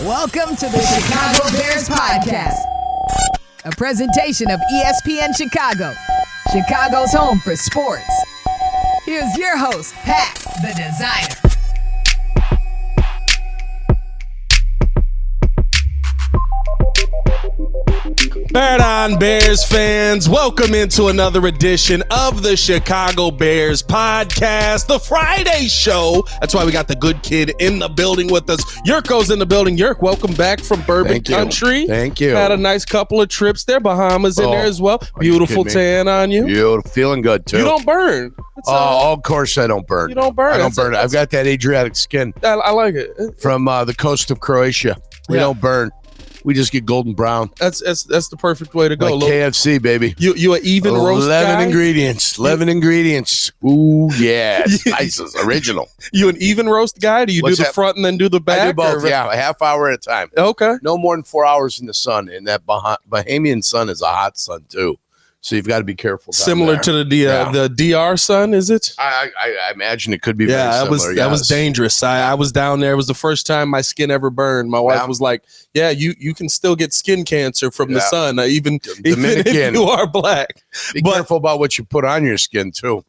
Welcome to the Chicago Bears Podcast, a presentation of ESPN Chicago, Chicago's home for sports. Here's your host, Pat, the designer. Bird on Bears fans, welcome into another edition of the Chicago Bears Podcast, the Friday show. That's why we got the good kid in the building with us. Jurko's in the building. Jurk, welcome back from Bourbon Country. Thank you. Had a nice couple of trips there. Bahamas in there as well. Beautiful tan on you. Beautiful. Feeling good, too. You don't burn. Of course I don't burn. You don't burn. I don't burn. I've got that Adriatic skin. I like it. From the coast of Croatia. We don't burn. We just get golden brown. That's the perfect way to go. Like KFC, baby. You an even roast guy? 11 ingredients. Ooh, yeah. Spices. Original. You an even roast guy? Do you do the front and then do the back? I do both, a half hour at a time. Okay. No more than 4 hours in the sun. And that Bahamian sun is a hot sun, too. So you've got to be careful. Similar to the DR sun, is it? I imagine it could be very similar. That was dangerous. I was down there. It was the first time my skin ever burned. My wife was like, yeah, you can still get skin cancer from the sun, even if you are black. Be careful about what you put on your skin, too.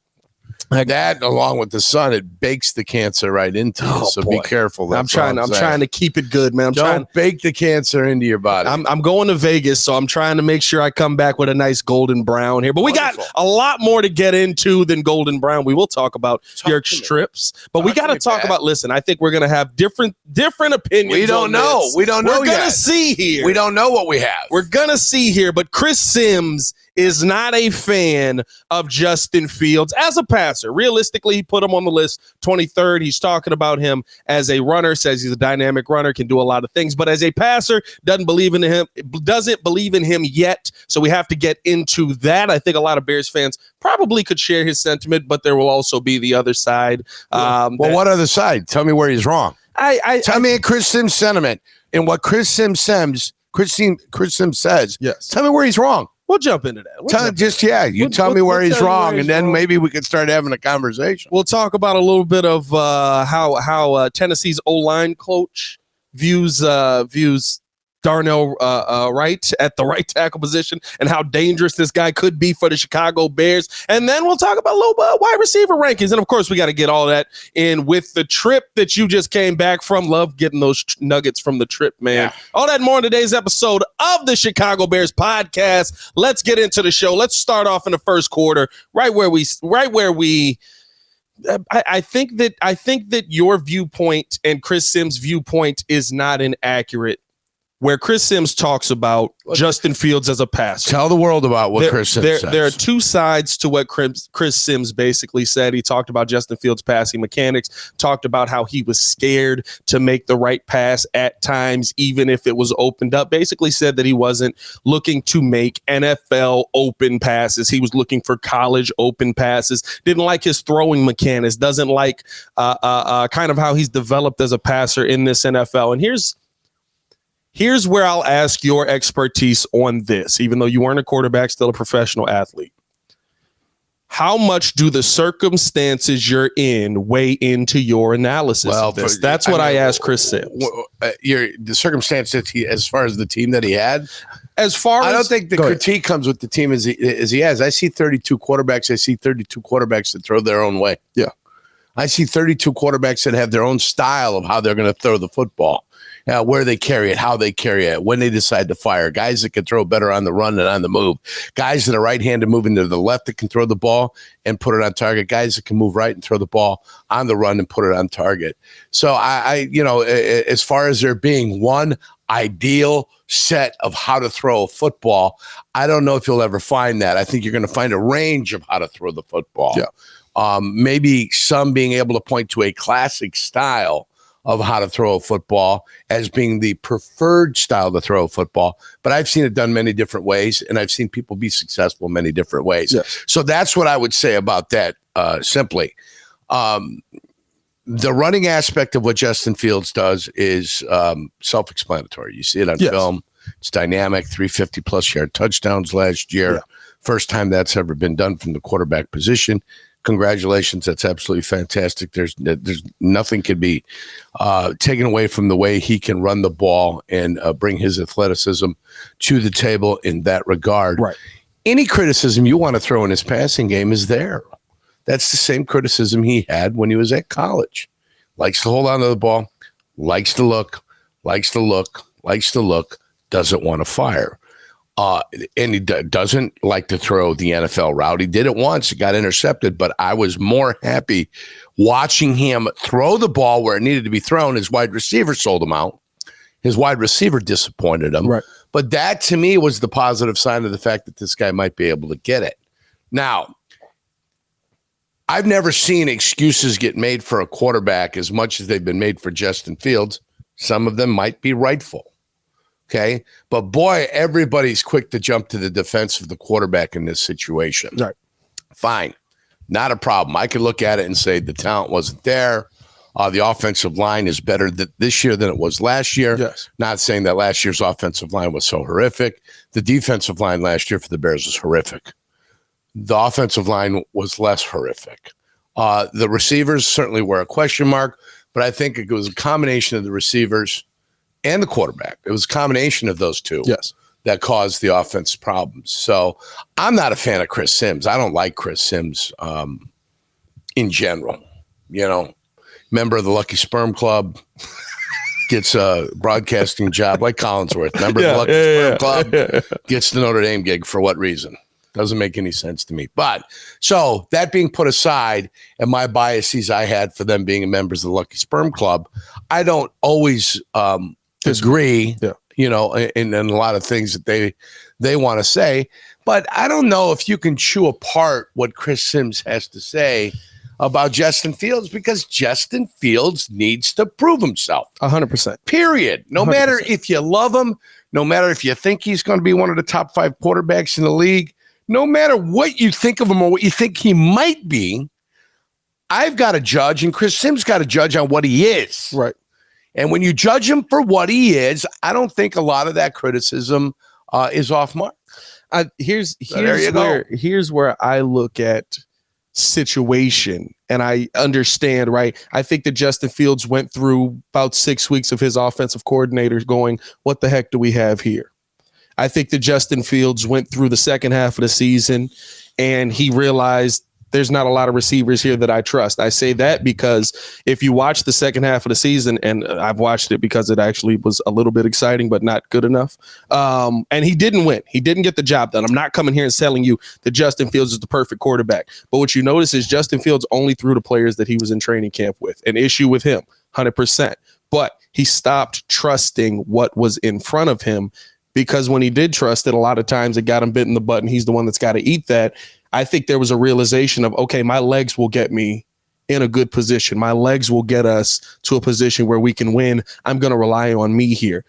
That, along with the sun, it bakes the cancer right into you. So be careful. I'm trying to keep it good, man. Don't bake the cancer into your body. I'm going to Vegas, so I'm trying to make sure I come back with a nice golden brown here. But we got a lot more to get into than golden brown. We will talk about your trips, but we got to talk about. Listen, I think we're going to have different opinions. We don't know. We don't know. We're going to see here. We don't know what we have. We're going to see here. But Chris Sims is not a fan of Justin Fields as a passer. Realistically, he put him on the list 23rd. He's talking about him as a runner, says he's a dynamic runner, can do a lot of things, but as a passer, doesn't believe in him yet. So we have to get into that. I think a lot of Bears fans probably could share his sentiment, but there will also be the other side. What other side? Tell me where he's wrong. Tell me Chris Sims' sentiment and what Chris Sims says. Yes. Tell me where he's wrong. We'll jump into that. Tell me where he's wrong, and then maybe we can start having a conversation. We'll talk about a little bit of how Tennessee's O-line coach views Darnell Wright at the right tackle position and how dangerous this guy could be for the Chicago Bears. And then we'll talk about a little wide receiver rankings. And, of course, we got to get all that in with the trip that you just came back from. Love getting those nuggets from the trip, man. Yeah. All that more in today's episode of the Chicago Bears Podcast. Let's get into the show. Let's start off in the first quarter, I think that your viewpoint and Chris Sims' viewpoint is not inaccurate. Where Chris Sims talks about Justin Fields as a passer. Tell the world about what Chris Sims says. There are two sides to what Chris Sims basically said. He talked about Justin Fields' passing mechanics, talked about how he was scared to make the right pass at times, even if it was opened up. Basically said that he wasn't looking to make NFL open passes. He was looking for college open passes. Didn't like his throwing mechanics. Doesn't like kind of how he's developed as a passer in this NFL. And Here's where I'll ask your expertise on this, even though you weren't a quarterback, still a professional athlete. How much do the circumstances you're in weigh into your analysis of this? That's what I asked Chris Sims. The circumstances, as far as the team that he had? I don't think the critique comes with the team as he has. I see 32 quarterbacks. I see 32 quarterbacks that throw their own way. Yeah. I see 32 quarterbacks that have their own style of how they're going to throw the football. Where they carry it, how they carry it, when they decide to fire. Guys that can throw better on the run than on the move. Guys that are right-handed moving to the left that can throw the ball and put it on target. Guys that can move right and throw the ball on the run and put it on target. So as far as there being one ideal set of how to throw a football, I don't know if you'll ever find that. I think you're going to find a range of how to throw the football. Yeah. Maybe some being able to point to a classic style of how to throw a football as being the preferred style to throw a football. But I've seen it done many different ways, and I've seen people be successful in many different ways. Yes. So that's what I would say about that simply. The running aspect of what Justin Fields does is self-explanatory. You see it on film. It's dynamic, 350-plus yard touchdowns last year. Yeah. First time that's ever been done from the quarterback position. Congratulations. That's absolutely fantastic. There's nothing could be taken away from the way he can run the ball and bring his athleticism to the table in that regard. Right. Any criticism you want to throw in his passing game is there. That's the same criticism he had when he was at college. Likes to hold on to the ball, likes to look, doesn't want to fire. And he doesn't like to throw the NFL route. He did it once. It got intercepted, but I was more happy watching him throw the ball where it needed to be thrown. His wide receiver sold him out. His wide receiver disappointed him. Right. But that, to me, was the positive sign of the fact that this guy might be able to get it. Now, I've never seen excuses get made for a quarterback as much as they've been made for Justin Fields. Some of them might be rightful. Okay. But boy, everybody's quick to jump to the defense of the quarterback in this situation. Right. Fine. Not a problem. I could look at it and say the talent wasn't there. The offensive line is better this year than it was last year. Yes. Not saying that last year's offensive line was so horrific. The defensive line last year for the Bears was horrific. The offensive line was less horrific. The receivers certainly were a question mark, but I think it was a combination of the receivers and the quarterback. It was a combination of those two that caused the offense problems. So I'm not a fan of Chris Sims. I don't like Chris Sims in general. You know, member of the Lucky Sperm Club, gets a broadcasting job like Collinsworth. Member of the Lucky Sperm Club, gets the Notre Dame gig. For what reason? Doesn't make any sense to me. But so that being put aside, and my biases I had for them being members of the Lucky Sperm Club, I don't always agree, you know, in a lot of things that they want to say. But I don't know if you can chew apart what Chris Sims has to say about Justin Fields, because Justin Fields needs to prove himself. 100%. Period. No 100%. Matter if you love him, no matter if you think he's going to be one of the top 5 quarterbacks in the league, no matter what you think of him or what you think he might be, I've got to judge, and Chris Sims got to judge on what he is. Right. And when you judge him for what he is, I don't think a lot of that criticism is off mark. Here's where I look at situation and I understand, right? I think that Justin Fields went through about 6 weeks of his offensive coordinators going, what the heck do we have here? I think that Justin Fields went through the second half of the season and he realized there's not a lot of receivers here that I trust. I say that because if you watch the second half of the season, and I've watched it because it actually was a little bit exciting, but not good enough. And he didn't win. He didn't get the job done. I'm not coming here and telling you that Justin Fields is the perfect quarterback. But what you notice is Justin Fields only threw the players that he was in training camp with. An issue with him, 100%. But he stopped trusting what was in front of him, because when he did trust it, a lot of times it got him bit in the butt, and he's the one that's got to eat that. I think there was a realization of, okay, my legs will get me in a good position. My legs will get us to a position where we can win. I'm going to rely on me here.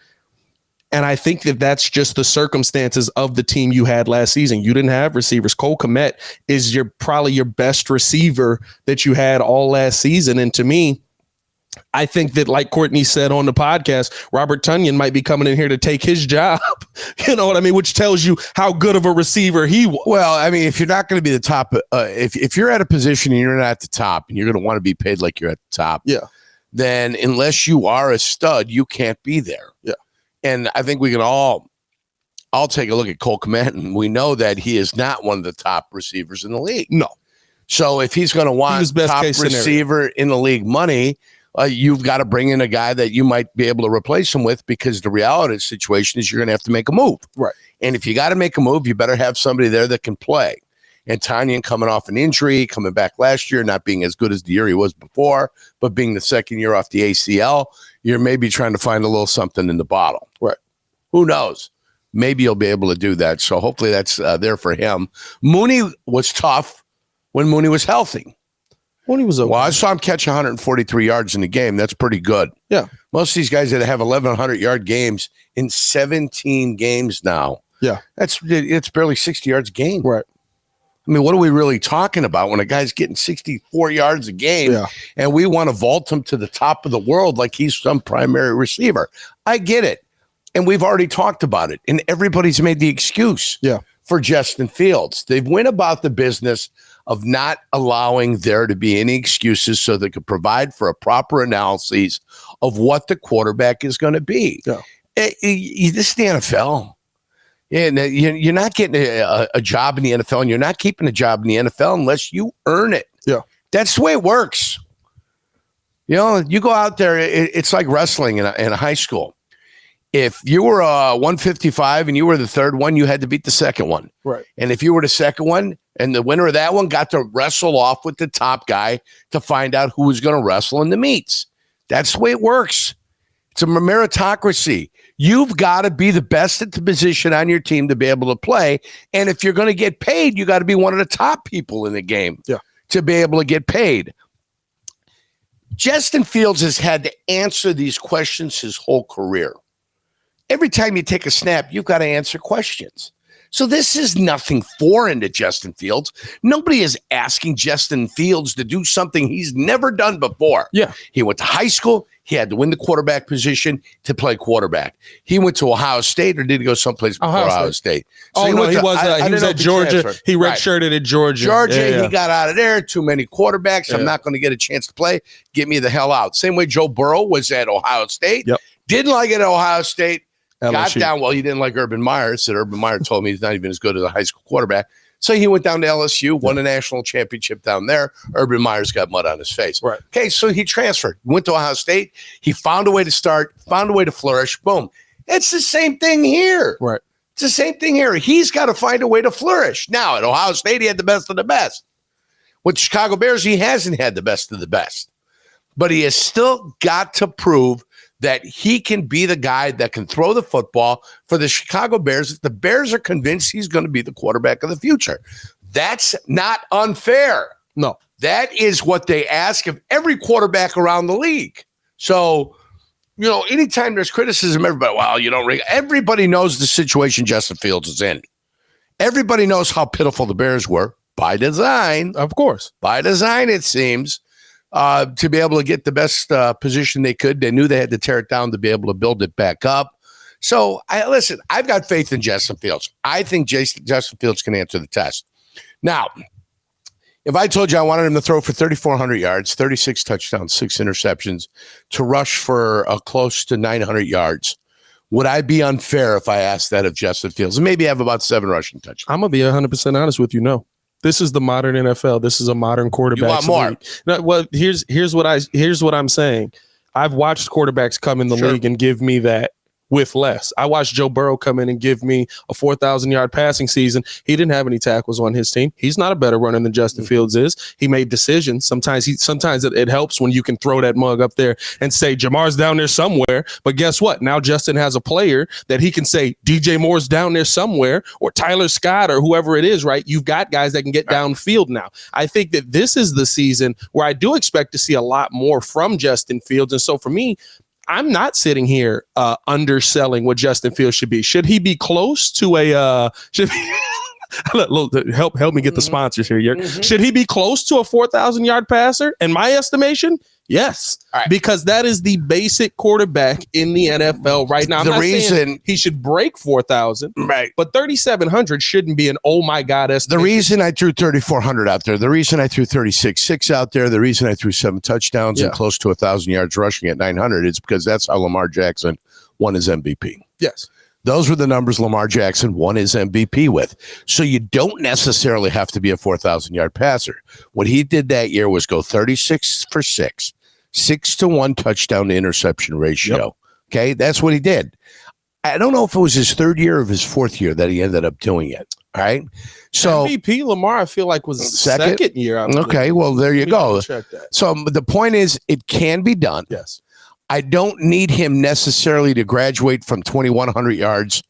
And I think that that's just the circumstances of the team you had last season. You didn't have receivers. Cole Kmet is probably your best receiver that you had all last season. And to me, I think that, like Courtney said on the podcast, Robert Tonyan might be coming in here to take his job. You know what I mean? Which tells you how good of a receiver he was. Well, I mean, if you're not going to be the top, if you're at a position and you're not at the top and you're going to want to be paid like you're at the top, then unless you are a stud, you can't be there. Yeah. And I think we can all take a look at Cole Kmet, and we know that he is not one of the top receivers in the league. No. So if he's going to want top receiver in the league money, you've got to bring in a guy that you might be able to replace him with, because the reality of the situation is you're going to have to make a move. Right. And if you got to make a move, you better have somebody there that can play. And Tonyan coming off an injury, coming back last year, not being as good as the year he was before, but being the second year off the ACL, you're maybe trying to find a little something in the bottle. Right. Who knows? Maybe you'll be able to do that. So hopefully that's there for him. Mooney was tough when Mooney was healthy. When he was okay. Well, I saw him catch 143 yards in the game. That's pretty good. Yeah. Most of these guys that have 1,100-yard games in 17 games now. Yeah. It's barely 60 yards a game. Right. I mean, what are we really talking about when a guy's getting 64 yards a game and we want to vault him to the top of the world like he's some primary receiver? I get it. And we've already talked about it. And everybody's made the excuse for Justin Fields. They went about the business of not allowing there to be any excuses so they could provide for a proper analysis of what the quarterback is going to be. Yeah. This is the NFL. And you're not getting a job in the NFL, and you're not keeping a job in the NFL unless you earn it. Yeah. That's the way it works. You go out there, it's like wrestling in a high school. If you were 155 and you were the third one, you had to beat the second one. Right. And if you were the second one and the winner of that one got to wrestle off with the top guy to find out who was going to wrestle in the meets. That's the way it works. It's a meritocracy. You've got to be the best at the position on your team to be able to play. And if you're going to get paid, you got to be one of the top people in the game to be able to get paid. Justin Fields has had to answer these questions his whole career. Every time you take a snap, you've got to answer questions. So this is nothing foreign to Justin Fields. Nobody is asking Justin Fields to do something he's never done before. Yeah. He went to high school. He had to win the quarterback position to play quarterback. He went to Ohio State, or did he go someplace before Ohio State? So he was at Georgia. He redshirted at Georgia. He got out of there. Too many quarterbacks. I'm not going to get a chance to play. Get me the hell out. Same way Joe Burrow was at Ohio State. Yep. Didn't like it at Ohio State. LSU. Got down. Well, he didn't like Urban Meyer. Said Urban Meyer told me he's not even as good as a high school quarterback. So he went down to LSU, won a national championship down there. Urban Meyer's got mud on his face. Right. Okay, so he transferred, went to Ohio State. He found a way to start, found a way to flourish. Boom. It's the same thing here. Right. It's the same thing here. He's got to find a way to flourish. Now, at Ohio State, he had the best of the best. With the Chicago Bears, he hasn't had the best of the best. But he has still got to prove that he can be the guy that can throw the football for the Chicago Bears if the Bears are convinced he's going to be the quarterback of the future. That's not unfair. No. That is what they ask of every quarterback around the league. So, anytime there's criticism, everybody knows the situation Justin Fields is in. Everybody knows how pitiful the Bears were by design. Of course. By design, it seems. To be able to get the best position they could. They knew they had to tear it down to be able to build it back up. So, I've got faith in Justin Fields. I think Justin Fields can answer the test. Now, if I told you I wanted him to throw for 3,400 yards, 36 touchdowns, 6 interceptions, to rush for close to 900 yards, would I be unfair if I asked that of Justin Fields? And maybe have about 7 rushing touchdowns. I'm going to be 100% honest with you. No. This is the modern NFL. This is a modern quarterback. You want more? No, well, here's what I'm saying. I've watched quarterbacks come in the league and give me that with less. I watched Joe Burrow come in and give me a 4,000-yard passing season. He didn't have any tackles on his team. He's not a better runner than Justin Fields is. He made decisions. Sometimes it helps when you can throw that mug up there and say Jamar's down there somewhere. But guess what? Now Justin has a player that he can say DJ Moore's down there somewhere, or Tyler Scott, or whoever it is, right? You've got guys that can get downfield now. I think that this is the season where I do expect to see a lot more from Justin Fields. And so for me, I'm not sitting here underselling what Justin Fields should be. Should he be close to a help me get the sponsors here, Jurk. Should he be close to a 4,000-yard passer? In my estimation, yes. Right. Because that is the basic quarterback in the NFL right now. I'm not saying he should break 4,000, right? But 3,700 shouldn't be an oh my god estimate. The reason I threw 3,400 out there, the reason I threw 36.6 out there, the reason I threw 7 touchdowns and close to 1,000 yards rushing at 900 is because that's how Lamar Jackson won his MVP. Yes. Those were the numbers Lamar Jackson won his MVP with. So you don't necessarily have to be a 4,000-yard passer. What he did that year was go 36 for 6. 6-to-1 touchdown to interception ratio. Yep. Okay, that's what he did. I don't know if it was his 3rd year or his 4th year that he ended up doing it. All right. So MVP Lamar, I feel like was second year. Okay, well, there you go. Check that. So the point is, it can be done. Yes. I don't need him necessarily to graduate from 2,100 yards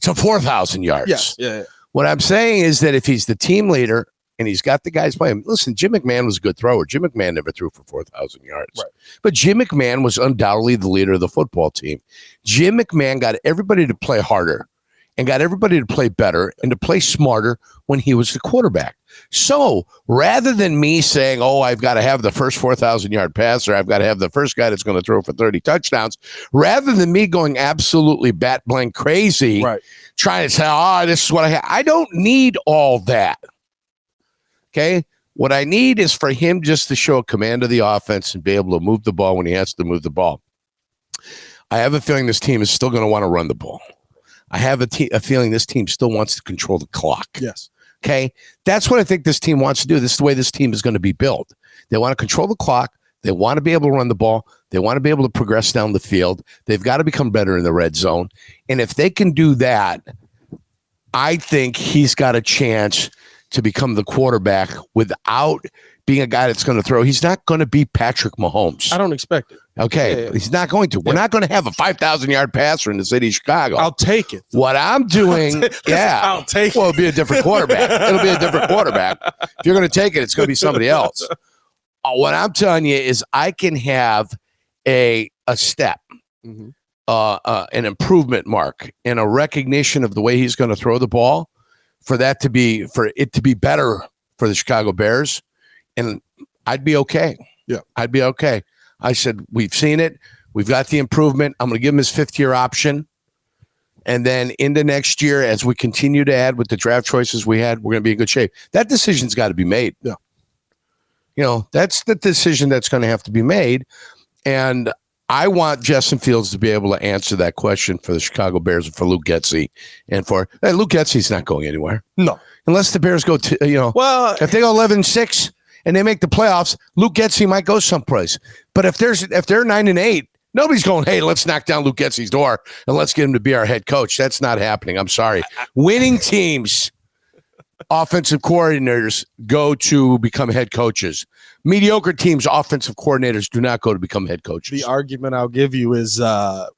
to 4,000 yards. Yes. Yeah. What I'm saying is that if he's the team leader and he's got the guys playing. Listen, Jim McMahon was a good thrower. Jim McMahon never threw for 4,000 yards. Right. But Jim McMahon was undoubtedly the leader of the football team. Jim McMahon got everybody to play harder and got everybody to play better and to play smarter when he was the quarterback. So rather than me saying, oh, I've got to have the first 4,000-yard passer, I've got to have the first guy that's going to throw for 30 touchdowns, rather than me going absolutely bat blank crazy, trying to say, oh, this is what I have. I don't need all that. Okay. What I need is for him just to show a command of the offense and be able to move the ball when he has to move the ball. I have a feeling this team is still going to want to run the ball. I have a feeling this team still wants to control the clock. Yes. Okay? That's what I think this team wants to do. This is the way this team is going to be built. They want to control the clock. They want to be able to run the ball. They want to be able to progress down the field. They've got to become better in the red zone. And if they can do that, I think he's got a chance to become the quarterback without being a guy that's going to throw. He's not going to be Patrick Mahomes. I don't expect it. Okay. Yeah. He's not going to. We're not going to have a 5,000-yard passer in the city of Chicago. I'll take it. What I'm doing, I'll take it. Well, it'll be a different quarterback. It'll be a different quarterback. If you're going to take it, it's going to be somebody else. What I'm telling you is I can have a step, an improvement mark, and a recognition of the way he's going to throw the ball for it to be better for the Chicago Bears. And I'd be okay. Yeah. I'd be okay. I said, we've seen it. We've got the improvement. I'm going to give him his 5th-year option. And then into next year, as we continue to add with the draft choices we had, we're going to be in good shape. That decision's got to be made. Yeah. That's the decision that's going to have to be made. And I want Justin Fields to be able to answer that question for the Chicago Bears and for Luke Getsy. And Luke Getsy's not going anywhere. No. Unless the Bears go to, if they go 11-6 and they make the playoffs, Luke Getsy might go someplace. But if they're 9-8, nobody's going, hey, let's knock down Luke Getsy's door and let's get him to be our head coach. That's not happening. I'm sorry. Winning teams, offensive coordinators go to become head coaches. Mediocre teams, offensive coordinators do not go to become head coaches. The argument I'll give you is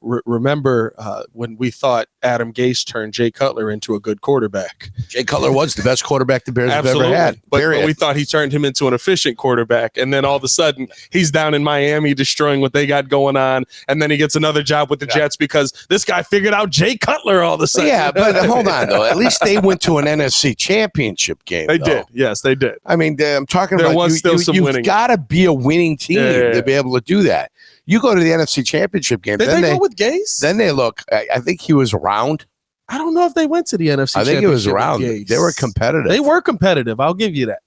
remember when we thought Adam Gase turned Jay Cutler into a good quarterback. Jay Cutler was the best quarterback the Bears have ever had. But we thought he turned him into an efficient quarterback. And then all of a sudden, he's down in Miami destroying what they got going on. And then he gets another job with the Jets because this guy figured out Jay Cutler all of a sudden. Yeah, but hold on, though. At least they went to an NFC championship game. They did. Yes, they did. I mean, I'm talking there about was still some winning. You've got to be a winning team to be able to do that. You go to the NFC championship game. Did they go with Gase? Then they look. I think he was around. I don't know if they went to the NFC championship. I think he was around. They were competitive. They were competitive. I'll give you that.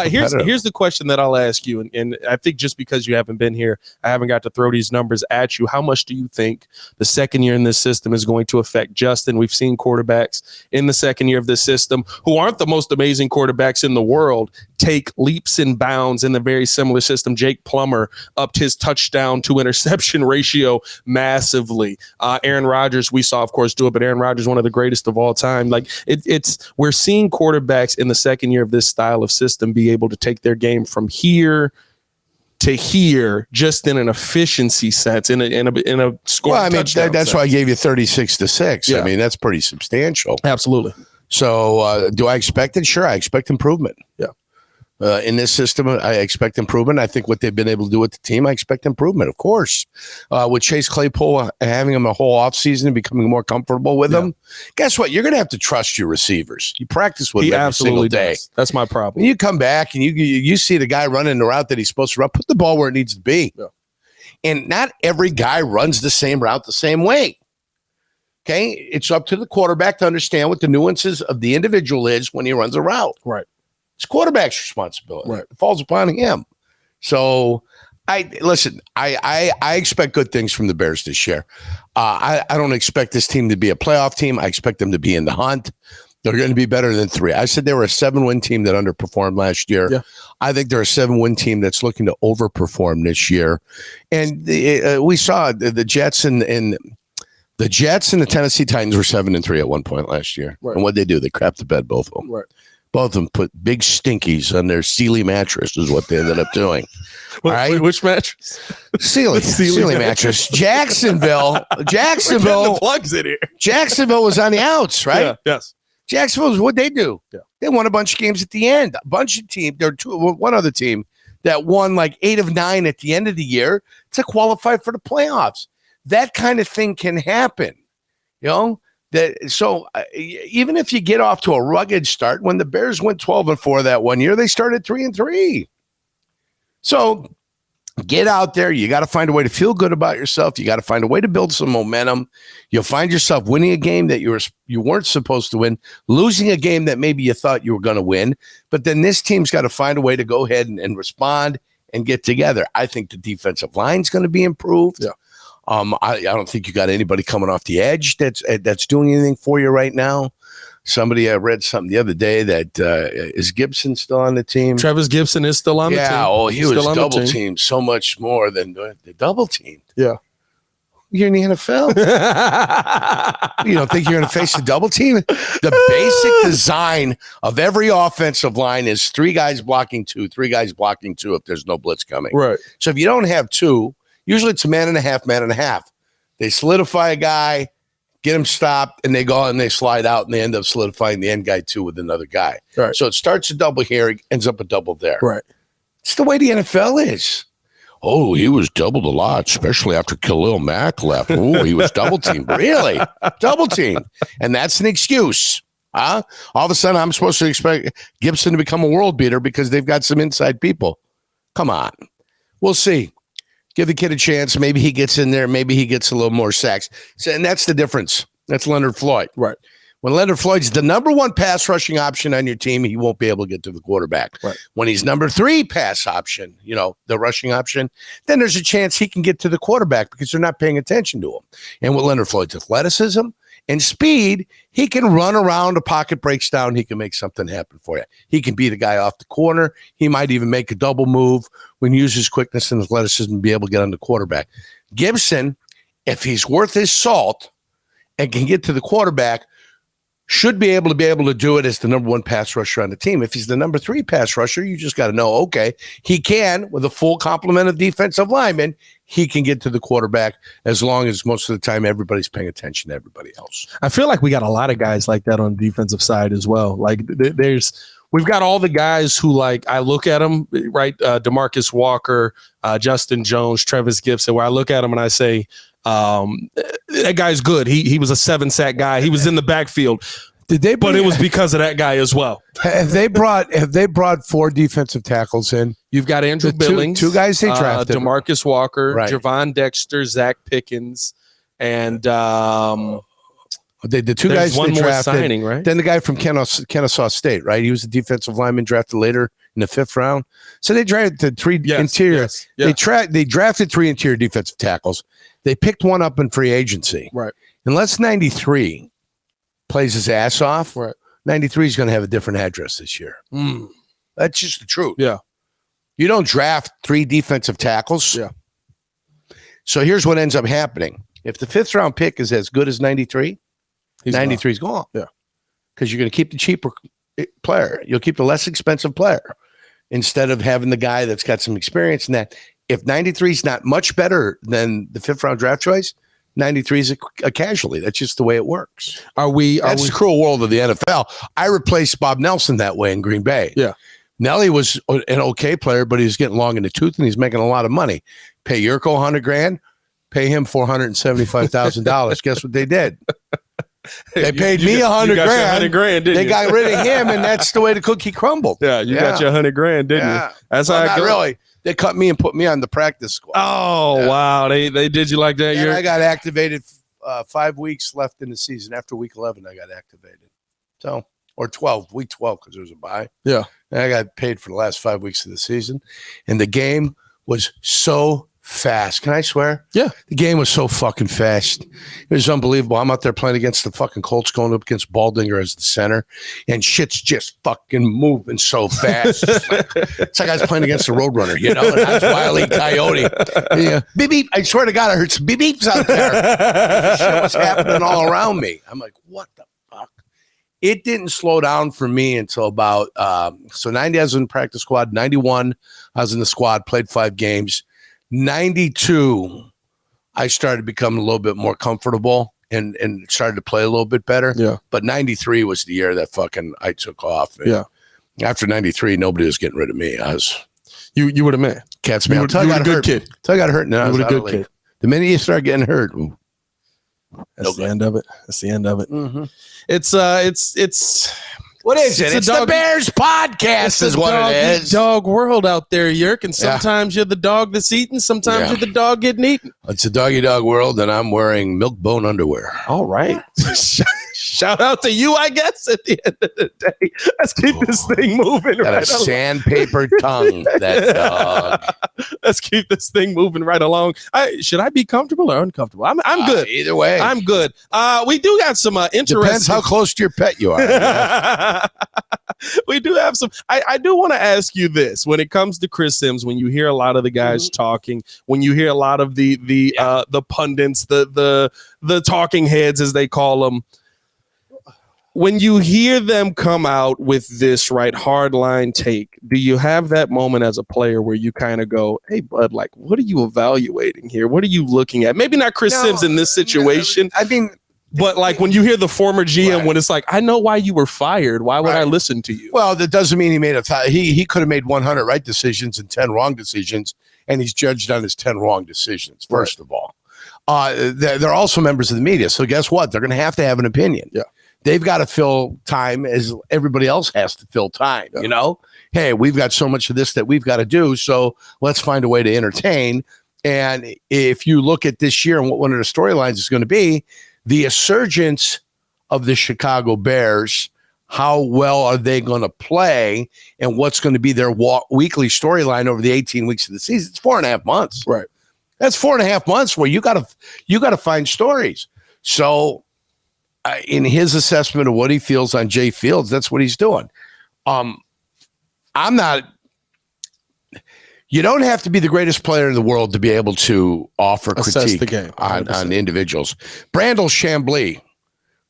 Here's the question that I'll ask you, and I think just because you haven't been here, I haven't got to throw these numbers at you. How much do you think the second year in this system is going to affect Justin? We've seen quarterbacks in the second year of this system who aren't the most amazing quarterbacks in the world take leaps and bounds in the very similar system. Jake Plummer upped his touchdown to interception ratio massively. Aaron Rodgers, we saw, of course, do it, but Aaron Rodgers, one of the greatest of all time. Like we're seeing quarterbacks in the second year of this style of system be able to take their game from here to here, just in an efficiency sense, in a score. Well, I mean, that's why I gave you 36-6. Yeah. I mean, that's pretty substantial. Absolutely. So, do I expect it? Sure, I expect improvement. Yeah. In this system, I expect improvement. I think what they've been able to do with the team, I expect improvement, of course. With Chase Claypool, having him a whole offseason and becoming more comfortable with him, guess what? You're going to have to trust your receivers. You practice with them every single day. Does. That's my problem. When you come back and you see the guy running the route that he's supposed to run, put the ball where it needs to be. Yeah. And not every guy runs the same route the same way. Okay? It's up to the quarterback to understand what the nuances of the individual is when he runs a route. Right. It's quarterback's responsibility. Right. It falls upon him. So, I expect good things from the Bears this year. I don't expect this team to be a playoff team. I expect them to be in the hunt. They're going to be better than 3. I said they were a 7-win team that underperformed last year. Yeah. I think they're a 7-win team that's looking to overperform this year. And we saw the Jets and the Tennessee Titans were 7-3 at one point last year. Right. And what they do? They crapped the bed, both of them. Right. Both of them put big stinkies on their Sealy mattress is what they ended up doing. All right? Which mattress? Sealy mattress. Jacksonville. The plugs in here. Jacksonville was on the outs, right? Yeah, yes. Jacksonville was what they do. Yeah. They won a bunch of games at the end. A bunch of teams. There were one other team that won like 8 of 9 at the end of the year to qualify for the playoffs. That kind of thing can happen, So even if you get off to a rugged start, when the Bears went 12-4 that one year, they started 3-3. So Get out there. You got to find a way to feel good about yourself. You got to find a way to build some momentum. You'll find yourself winning a game that you weren't supposed to win, losing a game that maybe you thought you were going to win. But then this team's got to find a way to go ahead and respond and get together. I think the defensive line's going to be improved. Yeah. I don't think you got anybody coming off the edge that's doing anything for you right now. Somebody, I read something the other day that is Gibson still on the team? Travis Gibson is still on the team. Yeah, oh, he was still double teamed so much more than the double teamed. Yeah. You're in the NFL. You don't think you're going to face a double team? The basic design of every offensive line is 3 guys blocking 2, 3 guys blocking 2 if there's no blitz coming. Right. So if you don't have 2, usually it's a man and a half, man and a half. They solidify a guy, get him stopped, and they go out and they slide out, and they end up solidifying the end guy too with another guy. Right. So it starts a double here, it ends up a double there. Right. It's the way the NFL is. Oh, he was doubled a lot, especially after Khalil Mack left. Oh, he was double teamed. Really? Double teamed. And that's an excuse. Huh? All of a sudden, I'm supposed to expect Gibson to become a world beater because they've got some inside people. Come on. We'll see. Give the kid a chance. Maybe he gets in there. Maybe he gets a little more sacks. So, and that's the difference. That's Leonard Floyd. Right. When Leonard Floyd's the number 1 pass rushing option on your team, he won't be able to get to the quarterback. Right. When he's number 3 pass option, the rushing option, then there's a chance he can get to the quarterback because they're not paying attention to him. And with Leonard Floyd's athleticism and speed, he can run around, a pocket breaks down, he can make something happen for you. He can beat a guy off the corner. He might even make a double move when he uses quickness and athleticism to be able to get on the quarterback. Gibson, if he's worth his salt and can get to the quarterback, should be able to do it as the number 1 pass rusher on the team. If he's the number 3 pass rusher, you just got to know, okay, he can, with a full complement of defensive linemen, he can get to the quarterback as long as most of the time everybody's paying attention to everybody else. I feel like we got a lot of guys like that on the defensive side as well. Like we've got all the guys who, like, I look at them, right? DeMarcus Walker, Justin Jones, Travis Gibson, where I look at them and I say, that guy's good. He was a 7-sack guy. He was in the backfield. But it was because of that guy as well. Have they brought 4 defensive tackles in? You've got Andrew Billings, 2 guys they drafted, DeMarcus Walker, right. Javon Dexter, Zach Pickens, and the 2 guys one they more drafted. signing, right? Then the guy from Kennesaw State, right? He was a defensive lineman drafted later in the 5th round. So they drafted 3 interior. Yes, yeah. They drafted 3 interior defensive tackles. They picked one up in free agency. Right. Unless 93 plays his ass off, Right. 93 is going to have a different address this year. That's just the truth. Yeah. You don't draft 3 defensive tackles. Yeah. So here's what ends up happening. If the 5th round pick is as good as 93, 93 is gone. Yeah. Because you're going to keep the cheaper player. You'll keep the less expensive player instead of having the guy that's got some experience in that. If 93 is not much better than the 5th round draft choice, 93 is a casualty. That's just the way it works. That's the cruel world of the NFL. I replaced Bob Nelson that way in Green Bay. Yeah. Nelly was an okay player, but he was getting long in the tooth and he's making a lot of money. Pay Jurko $100,000, pay him $475,000. Guess what they did? They paid me $100,000. They got rid of him, and that's the way the cookie crumbled. Yeah, you got your $100,000, didn't you? That's how not really. They cut me and put me on the practice squad. Oh, wow. They did you like that? And I got activated 5 weeks left in the season. After week 11, I got activated. So, or 12, week 12, because there was a bye. Yeah. And I got paid for the last 5 weeks of the season. And the game was so fast. Can I swear? Yeah. The game was so fucking fast. It was unbelievable. I'm out there playing against the fucking Colts, going up against Baldinger as the center, and shit's just fucking moving so fast. It's like I was playing against the Roadrunner, and I was Wile E. Coyote. Yeah. Beep, beep. I swear to God, I heard some beep beeps out there. Shit was happening all around me. I'm like, what the fuck? It didn't slow down for me until about, 90 I was in the practice squad. 91 I was in the squad, played 5 games. 92, I started becoming a little bit more comfortable and started to play a little bit better. Yeah. But 93 was the year that I took off. And yeah. After 93, nobody was getting rid of me. I was. You were the man. Cat's me. You were a good kid. Until I got hurt. You were a good kid. The minute you start getting hurt, that's the end of it. That's the end of it. Mm-hmm. It's What is it? It's the Bears podcast is what it is. Dog world out there, Yerk, and sometimes you're the dog that's eaten, sometimes you're the dog getting eaten. It's a doggy-dog world, and I'm wearing milk bone underwear. All right. Shout out to you, I guess, at the end of the day. Let's keep this thing moving. Got a sandpaper tongue, that dog. Let's keep this thing moving right along. Should I be comfortable or uncomfortable? I'm good. Either way. I'm good. We do got some interesting. Depends how close to your pet you are. We do have some. I do want to ask you this: when it comes to Chris Sims, when you hear a lot of the guys talking, when you hear a lot of the pundits, the talking heads as they call them, when you hear them come out with this hardline take, do you have that moment as a player where you kind of go, "Hey, bud, like, what are you evaluating here? What are you looking at?" Maybe not Chris Sims in this situation. I mean. But like when you hear the former GM, when it's like, I know why you were fired. Why would I listen to you? Well, that doesn't mean he made he could have made 100 right decisions and 10 wrong decisions, and he's judged on his 10 wrong decisions. First of all, they're also members of the media, so guess what? They're going to have an opinion. Yeah, they've got to fill time as everybody else has to fill time. Yeah. You know, hey, we've got so much of this that we've got to do, so let's find a way to entertain. And if you look at this year and what one of the storylines is going to be. The resurgence of the Chicago Bears, how well are they going to play, and what's going to be their weekly storyline over the 18 weeks of the season? It's 4.5 months. Right. That's 4.5 months where you got to find stories. So, in his assessment of what he feels on Jay Fields, that's what he's doing. I'm not. You don't have to be the greatest player in the world to be able to offer critique the game, on individuals. Brandel Chambly,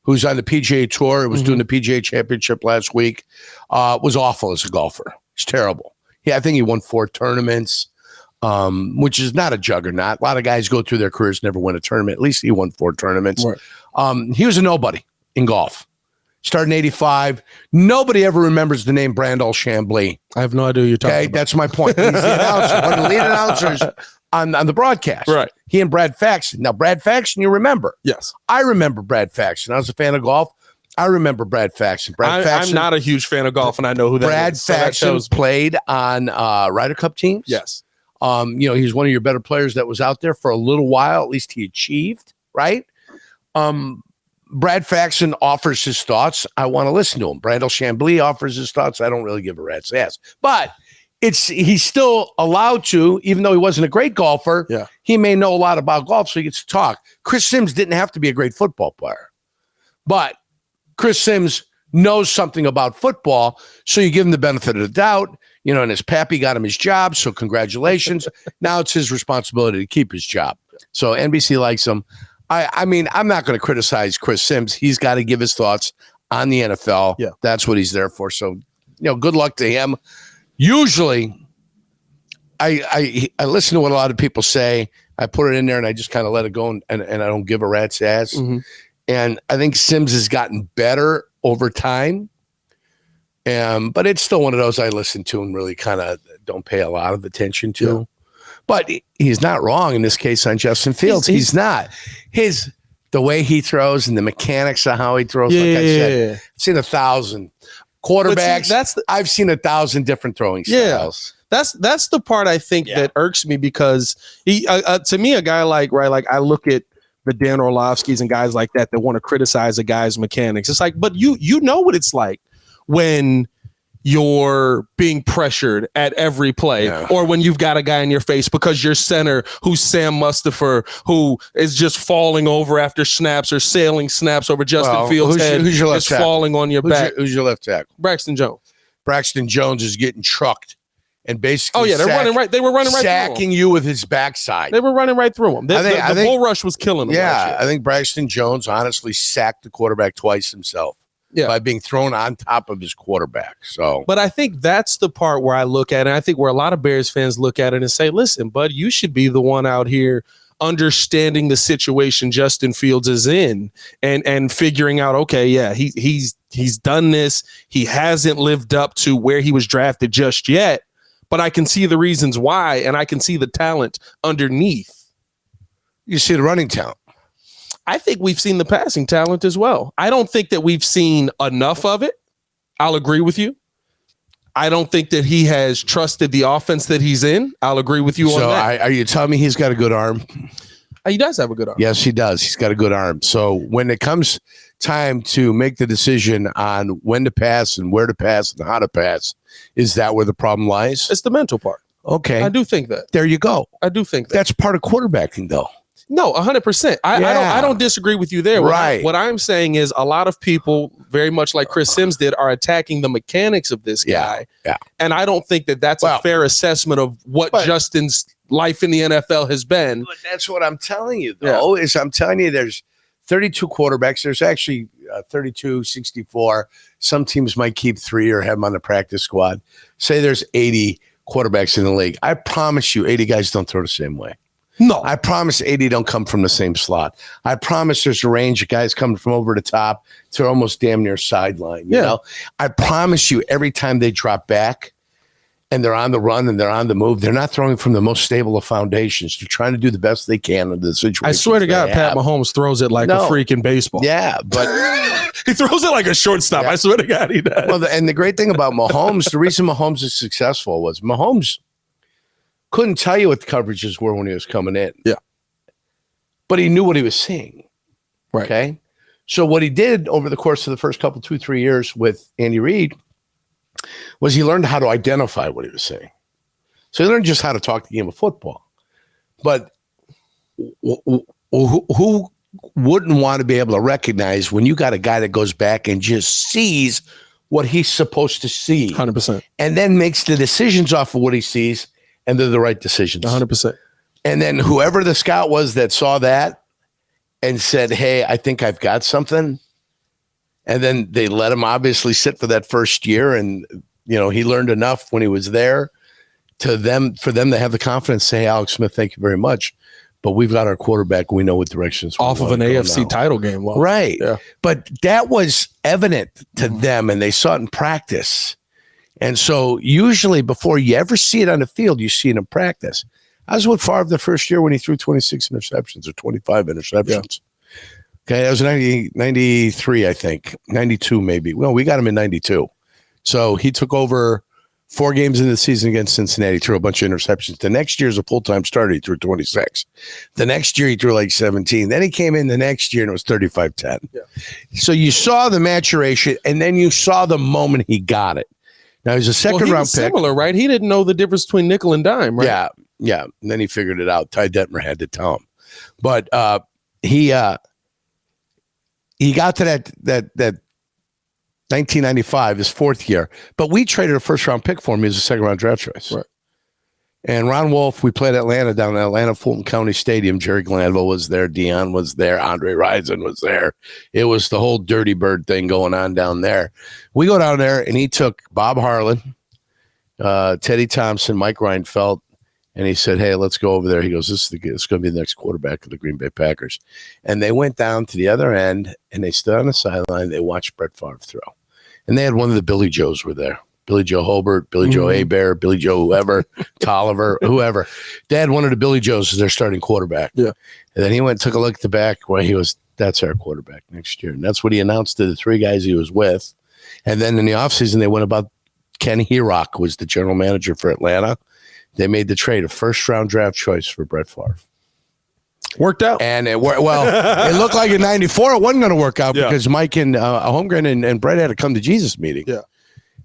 who's on the PGA Tour, was doing the PGA Championship last week, was awful as a golfer. He's terrible. I think he won 4 tournaments, which is not a juggernaut. A lot of guys go through their careers, never win a tournament. At least he won 4 tournaments. Right. He was a nobody in golf. Started in 85. Nobody ever remembers the name Brandel Chambly. I have no idea who you're talking about. That's my point. He's the announcer, one of the lead announcers on the broadcast. Right. He and Brad Faxon. Now, Brad Faxon, you remember. Yes. I remember Brad Faxon. I was a fan of golf. I remember Brad Faxon. I'm not a huge fan of golf, and I know who that is. Brad Faxon played on Ryder Cup teams. Yes. He was one of your better players that was out there for a little while. At least he achieved, right? Brad Faxon offers his thoughts. I want to listen to him. Brandel Chambly offers his thoughts. I don't really give a rat's ass. But he's still allowed to, even though he wasn't a great golfer, he may know a lot about golf, so he gets to talk. Chris Sims didn't have to be a great football player. But Chris Sims knows something about football, so you give him the benefit of the doubt. And his pappy got him his job, so congratulations. Now it's his responsibility to keep his job. So NBC likes him. I mean, I'm not going to criticize Chris Sims. He's got to give his thoughts on the NFL. Yeah. That's what he's there for. So, good luck to him. Usually, I listen to what a lot of people say. I put it in there and I just kind of let it go and I don't give a rat's ass. Mm-hmm. And I think Sims has gotten better over time. But it's still one of those I listen to and really kind of don't pay a lot of attention to. Yeah. But he's not wrong in this case on Justin Fields. He's not. The way he throws and the mechanics of how he throws, I said, I've seen 1,000 quarterbacks. I've seen 1,000 different throwing styles. That's the part I think that irks me because he, to me, a guy like I look at the Dan Orlovskis and guys like that want to criticize a guy's mechanics. It's like, but you know what it's like when you're being pressured at every play, or when you've got a guy in your face because your center, who's Sam Mustipher, who is just falling over after snaps or sailing snaps over Justin Fields' head, who's your left is falling on your back. Who's your left tackle? Braxton Jones. Braxton Jones is getting trucked and basically they're running right. They were running right sacking you with his backside. They were running right through him. The bull rush was killing him. Yeah, I think Braxton Jones honestly sacked the quarterback twice himself. By being thrown on top of his quarterback. But I think that's the part where I look at it. And I think where a lot of Bears fans look at it and say, listen, bud, you should be the one out here understanding the situation Justin Fields is in and figuring out, okay, he's done this. He hasn't lived up to where he was drafted just yet, but I can see the reasons why, and I can see the talent underneath. You see the running talent. I think we've seen the passing talent as well. I don't think that we've seen enough of it. I'll agree with you. I don't think that he has trusted the offense that he's in. I'll agree with you on that. Are you telling me he's got a good arm? He does have a good arm. Yes, he does. He's got a good arm. So when it comes time to make the decision on when to pass and where to pass and how to pass, is that where the problem lies? It's the mental part. Okay. I do think that. There you go. I do think that. That's part of quarterbacking, though. No, 100%. I don't disagree with you there. Right. What I'm saying is a lot of people, very much like Chris Sims did, are attacking the mechanics of this guy. Yeah. And I don't think that that's a fair assessment of what Justin's life in the NFL has been. But that's what I'm telling you, though, is I'm telling you there's 32 quarterbacks. There's actually 32, 64. Some teams might keep 3 or have them on the practice squad. Say there's 80 quarterbacks in the league. I promise you 80 guys don't throw the same way. No. I promise 80 don't come from the same slot. I promise there's a range of guys coming from over the top to almost damn near sideline. You know? I promise you every time they drop back and they're on the run and they're on the move, they're not throwing from the most stable of foundations. They're trying to do the best they can in the situation. I swear to God, Pat Mahomes throws it like a freaking baseball. Yeah, but he throws it like a shortstop. Yeah. I swear to God, he does. Well, and the great thing about Mahomes, the reason Mahomes is successful was Mahomes couldn't tell you what the coverages were when he was coming in. Yeah. But he knew what he was seeing. Right. Okay. So what he did over the course of the first couple, 2-3 years with Andy Reid was he learned how to identify what he was seeing. So he learned just how to talk the game of football. But who wouldn't want to be able to recognize when you got a guy that goes back and just sees what he's supposed to see? 100%. And then makes the decisions off of what he sees, and they're the right decisions. 100%. And then whoever the scout was that saw that and said, hey, I think I've got something. And then they let him obviously sit for that first year. And, you know, he learned enough when he was there for them to have the confidence to say, hey, Alex Smith, thank you very much. But we've got our quarterback. We know what directions. Off of an AFC title game. Well, right. Yeah. But that was evident to them, and they saw it in practice. And so usually before you ever see it on the field, you see it in practice. I was with Favre the first year when he threw 26 interceptions or 25 interceptions. Yeah. Okay, that was 93, I think. 92 maybe. Well, we got him in 92. So he took over 4 games into the season against Cincinnati, threw a bunch of interceptions. The next year as a full-time starter, he threw 26. The next year, he threw like 17. Then he came in the next year, and it was 35-10. Yeah. So you saw the maturation, and then you saw the moment he got it. Now, he's a second-round pick. Similar, right? He didn't know the difference between nickel and dime, right? Yeah. And then he figured it out. Ty Detmer had to tell him. But he got to that 1995, his 4th year. But we traded a first-round pick for him. He was a second-round draft choice. Right. And Ron Wolf, we played Atlanta down in Atlanta, Fulton County Stadium. Jerry Glanville was there. Dion was there. Andre Rison was there. It was the whole Dirty Bird thing going on down there. We go down there, and he took Bob Harlan, Teddy Thompson, Mike Reinfeldt, and he said, hey, let's go over there. He goes, this is going to be the next quarterback of the Green Bay Packers. And they went down to the other end, and they stood on the sideline. They watched Brett Favre throw. And they had one of the Billy Joes were there. Billy Joe Hobart, Billy Joe Hebert, Billy Joe whoever, Tolliver, whoever. They had one of the Billy Joes as their starting quarterback. Yeah. And then he went and took a look at the back where he was, that's our quarterback next year. And that's what he announced to the 3 guys he was with. And then in the offseason, they went about Ken Herock was the general manager for Atlanta. They made the trade, a first-round draft choice for Brett Favre. Worked out. And it worked. Well, it looked like in 94 it wasn't going to work out because Mike and Holmgren and Brett had a come to Jesus meeting. Yeah.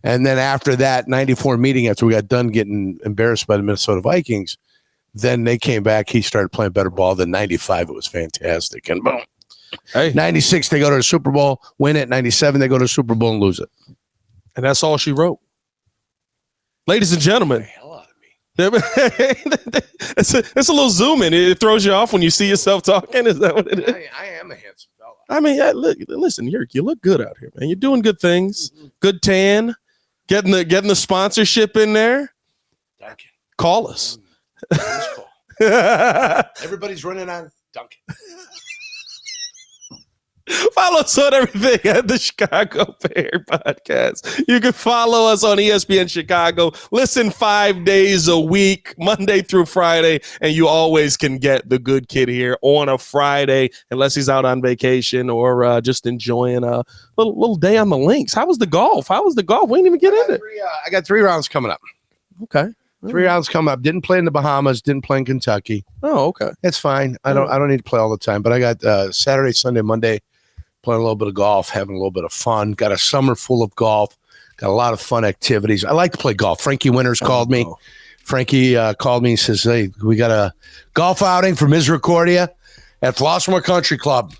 And then after that 94 meeting, after we got done getting embarrassed by the Minnesota Vikings, then they came back. He started playing better ball than 95. It was fantastic. And boom. Hey. 96, they go to the Super Bowl, win it. 97, they go to the Super Bowl and lose it. And that's all she wrote. Ladies and gentlemen. It's a little zoom in. It throws you off when you see yourself talking. Is that what it is? I am a handsome fella. I mean, listen, you look good out here, man. You're doing good things. Mm-hmm. Good tan. Getting the sponsorship in there. Duncan. Call us. Call. Everybody's running on Duncan. Follow us on everything at the Chicago Bear Podcast. You can follow us on ESPN Chicago. Listen 5 days a week, Monday through Friday, and you always can get the good kid here on a Friday, unless he's out on vacation or just enjoying a little day on the links. How was the golf? We didn't even get into it. I got 3 rounds coming up. Okay. 3 rounds coming up. Didn't play in the Bahamas. Didn't play in Kentucky. Oh, okay. It's fine. I don't need to play all the time. But I got Saturday, Sunday, Monday playing a little bit of golf, having a little bit of fun. Got a summer full of golf. Got a lot of fun activities. I like to play golf. Frankie Winters called me. Frankie called me and says, "Hey, we got a golf outing for Misericordia at Flossmoor Country Club.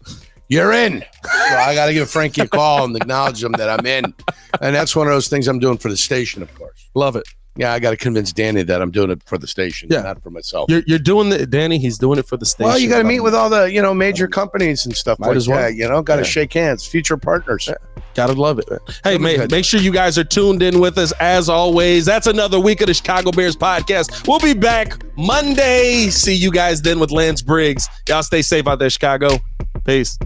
You're in." So I got to give Frankie a call and acknowledge him that I'm in. And that's one of those things I'm doing for the station, of course. Love it. Yeah, I got to convince Danny that I'm doing it for the station, not for myself. You're doing it, Danny. He's doing it for the station. Well, you got to meet with all the major companies and stuff like that. Got to shake hands, future partners. Yeah. Gotta love it, man. Hey, make sure you guys are tuned in with us as always. That's another week of the Chicago Bears podcast. We'll be back Monday. See you guys then with Lance Briggs. Y'all stay safe out there, Chicago. Peace.